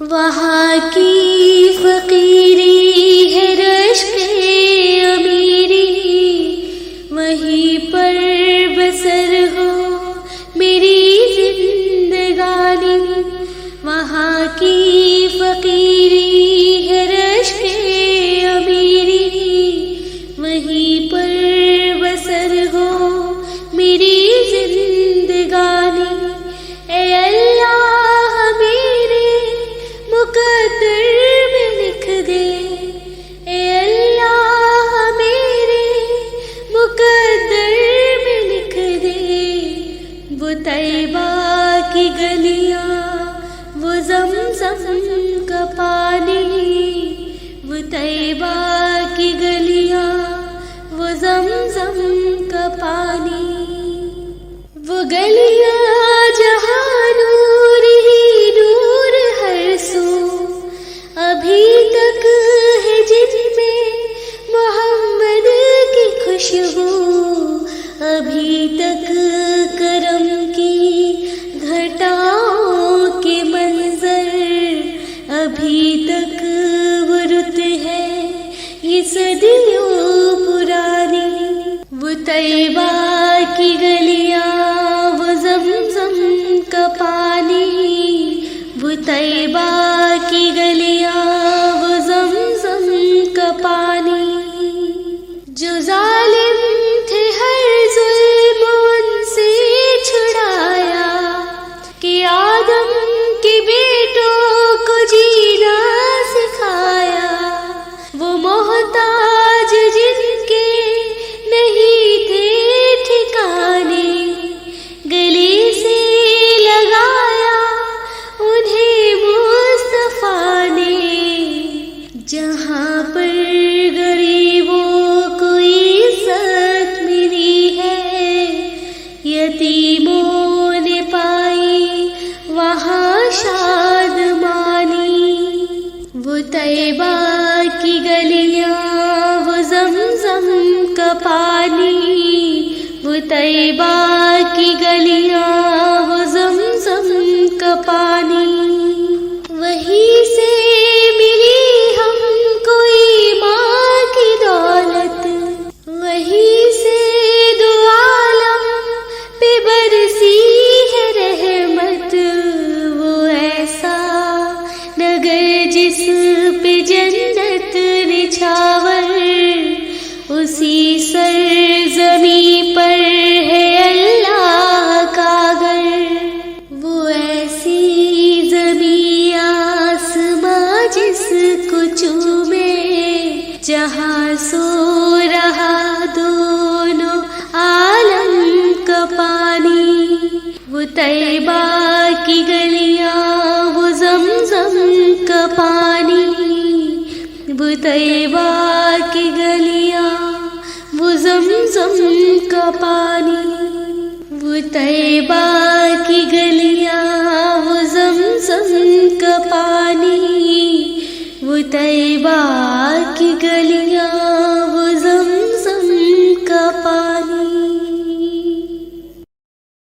وہاں کی فقیری ہے رشک امیری، وہیں پر بسر ہو میری زندگانی۔ وہاں کی فقیری ہے رشک امیری، وہیں پر بسر ہو میری زندگانی۔ اے اللہ میرے مقدر میں لکھ دے، اے اللہ میرے مقدر میں لکھ دے۔ وہ طیبہ کی گلیاں، وہ زمزم کا پانی، وہ طیبہ کی گلیاں، وہ زمزم کا پانی۔ وہ گلیاں جہاں نور ہی نور ہر سو، ابھی تک ہے جن میں محمد کی خوشبو، ابھی تک کرم کی گھٹاؤں کے منظر، ابھی تک وہ رت ہے یہ صدیوں پرانی۔ وہ طیبہ کی گلیاں، وہ زمزم کا پانی، وہ طیبہ کی گلیاں، وہ زمزم کا پانی۔ جو ظالم تھے ہر ظلم ان سے چھڑایا، کہ آدم کے بیٹوں کو جینا سکھایا۔ وہ محتاج جن کے نہیں تھے ٹھکانے، گلی سے لگایا انہیں مصطفیٰ نے۔ جہاں پر غریبوں کو عزت ملی ہے، یتیموں نے پائی وہاں شادمانی۔ وہ طیبہ کی گلیاں، وہ زمزم کا پانی، وہ طیبہ کی گلیاں، وہ زمزم کا پانی۔ وہیں سے ملی ہم کو ایمان کی دولت، وہیں سے دو عالم پہ برسی ہے رحمت۔ وہ ایسا نگر جس پہ جنت نچھاور، اسی سرزمیں پر ہے اللہ کا گھر۔ وہ ایسی زمیں آسماں جس کو چومے، جہاں سو رہا دونوں عالم کا پانی۔ وہ طیبہ کی گلیاں، وہ زمزم کا پانی، وہ طیبہ کی گلیاں، وہ زمزم کا پانی۔ وہ طیبہ